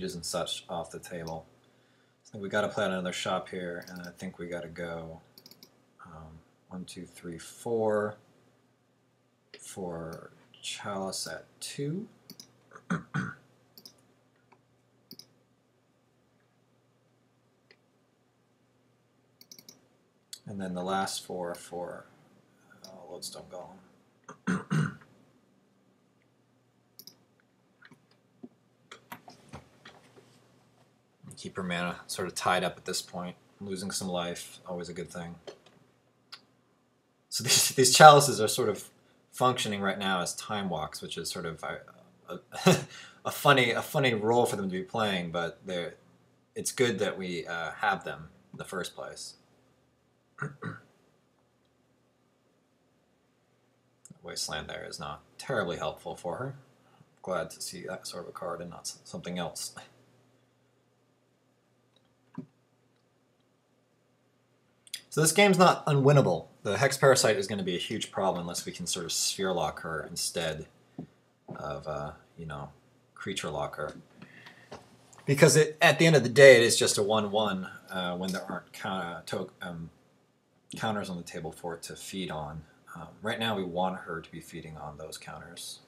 mages and such off the table. So we got to play out another shop here, and I think we got to go 1, 2, 3, 4 for Chalice at 2. And then the last 4 for Lodestone Golem. Keep her mana sort of tied up at this point. Losing some life, always a good thing. So these chalices are sort of functioning right now as time walks, which is sort of a funny role for them to be playing, but it's good that we have them in the first place. Wasteland there is not terribly helpful for her. Glad to see that sort of a card and not something else. So this game's not unwinnable. The Hex Parasite is going to be a huge problem unless we can sort of Sphere Lock her instead of, Creature Lock her. Because at the end of the day, it is just a 1/1 when there aren't counters on the table for it to feed on. Right now, we want her to be feeding on those counters.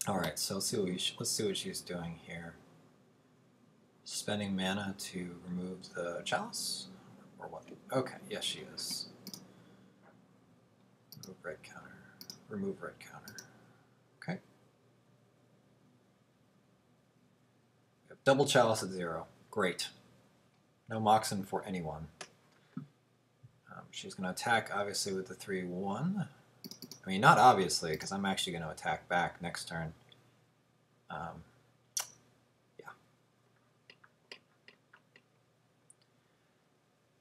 Alright, so let's see what she's doing here. Spending mana to remove the chalice? Or what? Okay, yes she is. Remove red counter. Remove red counter. Okay. We have double chalice at 0. Great. No Moxen for anyone. She's going to attack, obviously, with the 3/1. I mean, not obviously, because I'm actually going to attack back next turn. Yeah.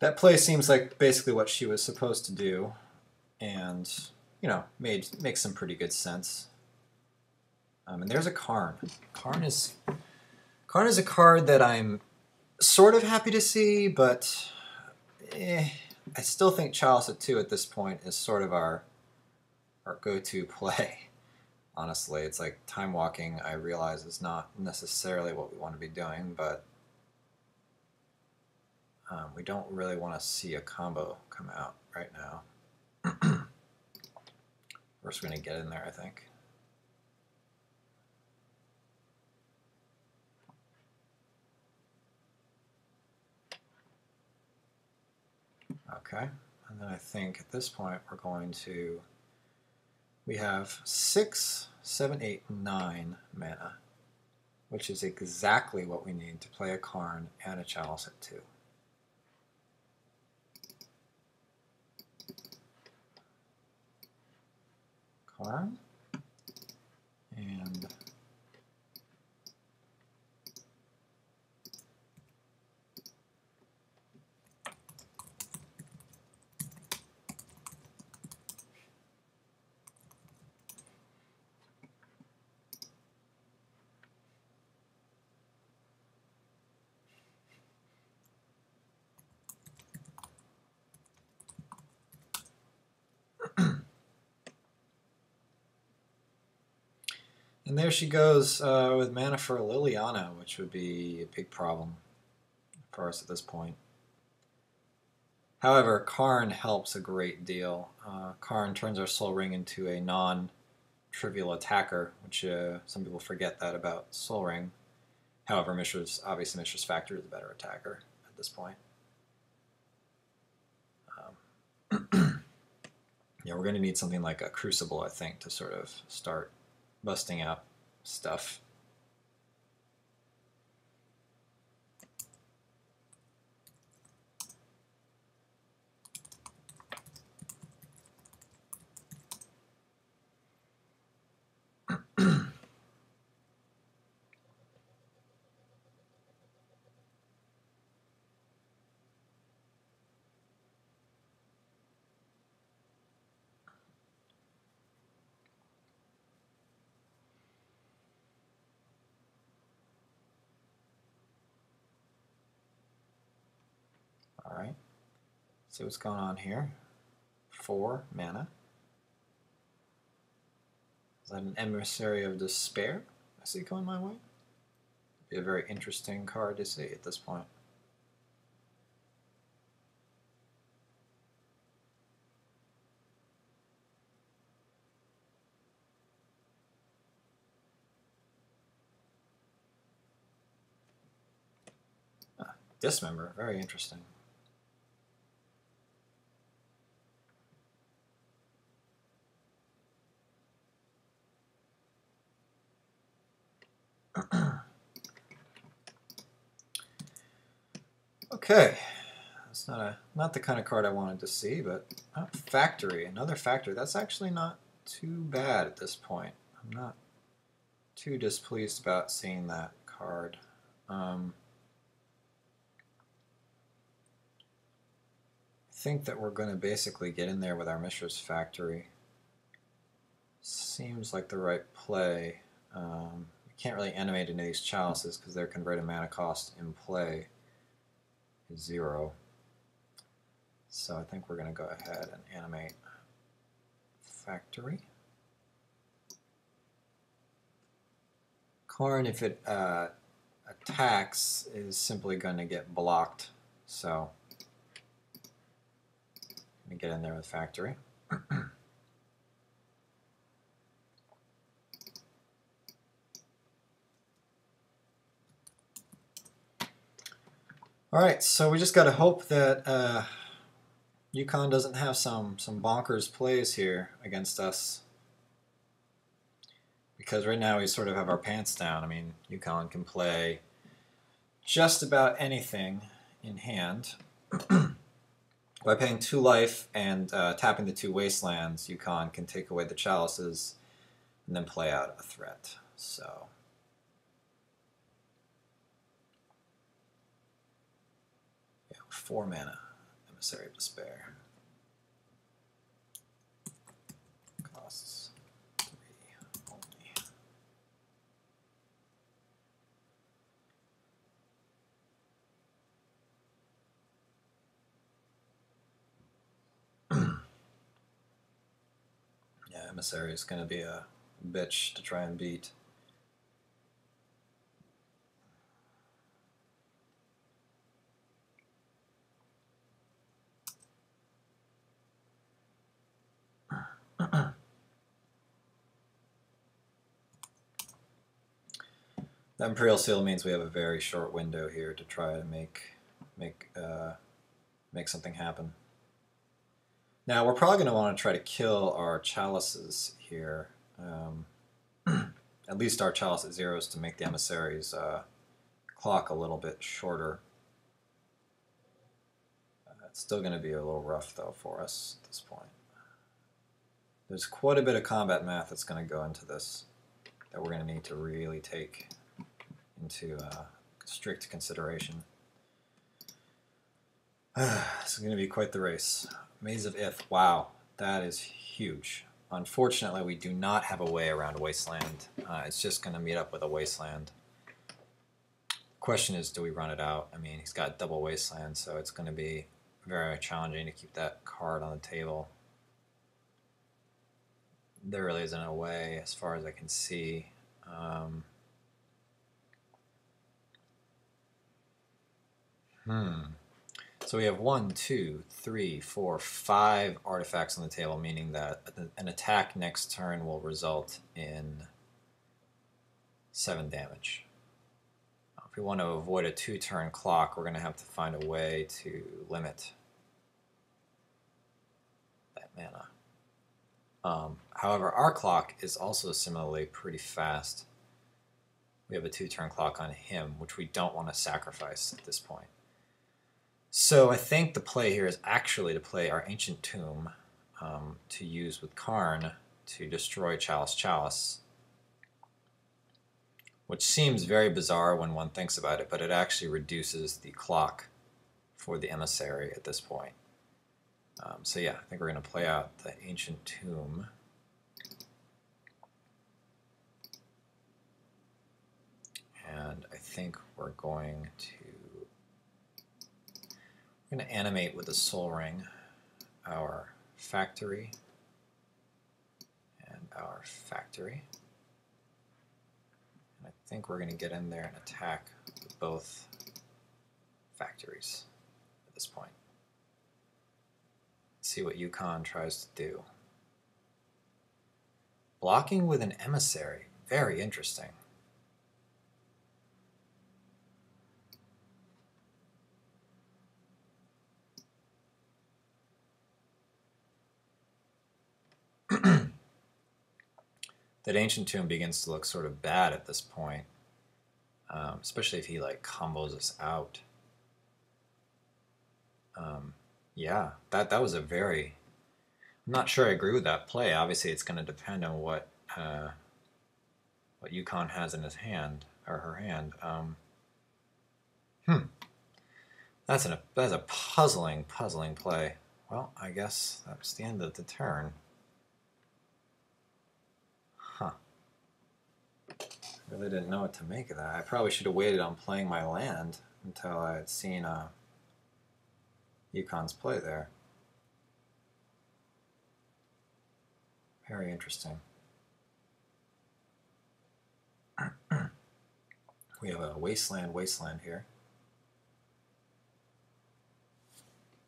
That play seems like basically what she was supposed to do, and, makes some pretty good sense. And there's a Karn. Karn is a card that I'm sort of happy to see, but I still think Chalice at 2 at this point is sort of our go-to play. Honestly, it's like time walking, I realize, is not necessarily what we want to be doing, but we don't really want to see a combo come out right now. First, we're going to get in there, I think. Okay, and then I think at this point we're going to... We have 6, 7, 8, 9 mana, which is exactly what we need to play a Karn and a Chalice at 2. Karn and And there she goes with mana for Liliana, which would be a big problem for us at this point. However, Karn helps a great deal. Karn turns our Soul Ring into a non-trivial attacker, which some people forget that about Soul Ring. However, obviously Mishra's Factor is a better attacker at this point. Yeah, we're going to need something like a Crucible, I think, to sort of start busting out stuff. See what's going on here. 4 mana. Is that an Emissary of Despair I see coming my way? Be a very interesting card to see at this point. Dismember, very interesting. Okay, that's not the kind of card I wanted to see, but Factory, another Factory. That's actually not too bad at this point. I'm not too displeased about seeing that card. I think that we're going to basically get in there with our Mishra's Factory. Seems like the right play. We can't really animate into these chalices because their converted mana cost in play is 0. So I think we're going to go ahead and animate Factory. Karn, if it attacks, is simply going to get blocked. So let me get in there with Factory. Alright, so we just got to hope that Yukon doesn't have some bonkers plays here against us. Because right now we sort of have our pants down. I mean, Yukon can play just about anything in hand. By paying 2 life and tapping the 2 wastelands, Yukon can take away the chalices and then play out a threat. So, yeah, 4 mana, Emissary of Despair. Costs 3 only. Yeah, Emissary is going to be a bitch to try and beat. The Imperial Seal means we have a very short window here to try to make something happen. Now we're probably going to want to try to kill our chalices here. At least our chalice at 0s to make the emissary's clock a little bit shorter. It's still going to be a little rough though for us at this point. There's quite a bit of combat math that's going to go into this that we're going to need to really take into strict consideration. This is going to be quite the race. Maze of Ith, wow, that is huge. Unfortunately, we do not have a way around Wasteland. It's just going to meet up with a Wasteland. Question is, do we run it out? I mean, he's got double Wasteland, so it's going to be very challenging to keep that card on the table. There really isn't a way, as far as I can see. So we have 1, 2, 3, 4, 5 artifacts on the table, meaning that an attack next turn will result in 7 damage. If we want to avoid a 2-turn clock, we're going to have to find a way to limit that mana. However, our clock is also similarly pretty fast. We have a 2-turn clock on him, which we don't want to sacrifice at this point. So I think the play here is actually to play our Ancient Tomb to use with Karn to destroy Chalice, which seems very bizarre when one thinks about it, but it actually reduces the clock for the emissary at this point. So yeah, I think we're going to play out the Ancient Tomb. And I think we're going I'm going to animate with the Soul Ring our factory and our factory. And I think we're going to get in there and attack with both factories at this point. See what Yukon tries to do. Blocking with an emissary. Very interesting. That Ancient Tomb begins to look sort of bad at this point, especially if he like combos us out. Yeah, that was a very... I'm not sure I agree with that play. Obviously, it's going to depend on what Yukon has in his hand or her hand. That's a puzzling play. Well, I guess that's the end of the turn. Huh. Really didn't know what to make of that. I probably should have waited on playing my land until I had seen Yukon's play there. Very interesting. We have a wasteland here.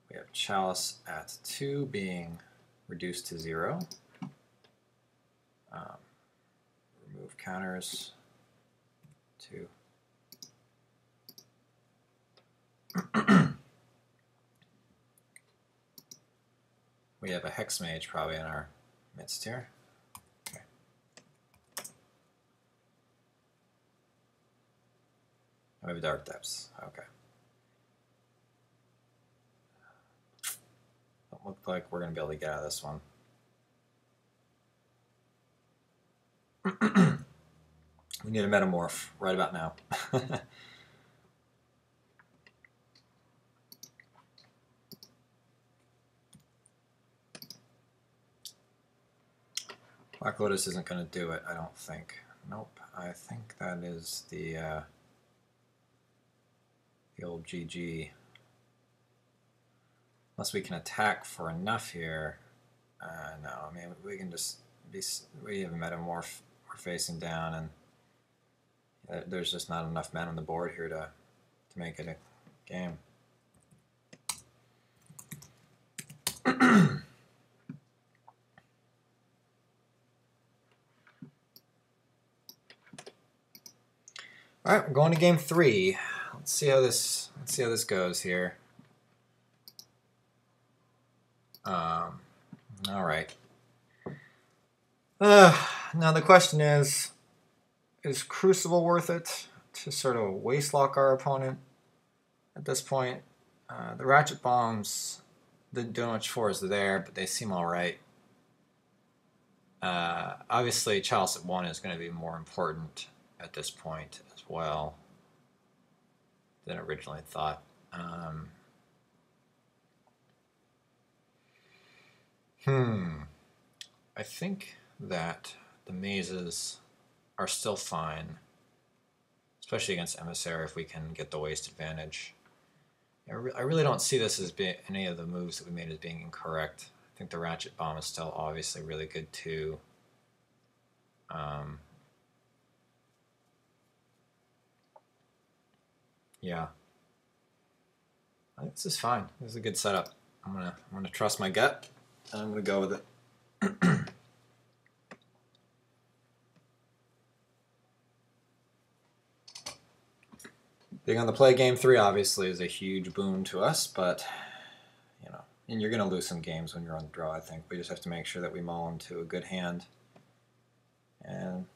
We have Chalice at 2 being reduced to 0. Remove counters. 2. We have a Hex Mage probably in our midst here. Okay. We have Dark Depths. Okay. Don't look like we're going to be able to get out of this one. We need a Metamorph right about now. Black Lotus isn't going to do it, I don't think. Nope, I think that is the old GG. Unless we can attack for enough here. No, I mean, we can just be... We have a Metamorph we're facing down, and there's just not enough men on the board here to make it a game. All right, we're going to game 3. Let's see how this goes here. All right. Now the question is Crucible worth it to sort of waste lock our opponent at this point? The Ratchet Bombs didn't do much for us there, but they seem all right. Obviously, Chalice at 1 is going to be more important at this point as well than originally thought. I think that the mazes are still fine, especially against Emissary if we can get the waste advantage. I really don't see this as being any of the moves that we made as being incorrect. I think the Ratchet Bomb is still obviously really good too. Yeah, I think this is fine. This is a good setup. I'm gonna trust my gut, and I'm gonna go with it. Being on the play game 3 obviously is a huge boon to us, but you know, and you're gonna lose some games when you're on the draw. I think we just have to make sure that we mull into a good hand and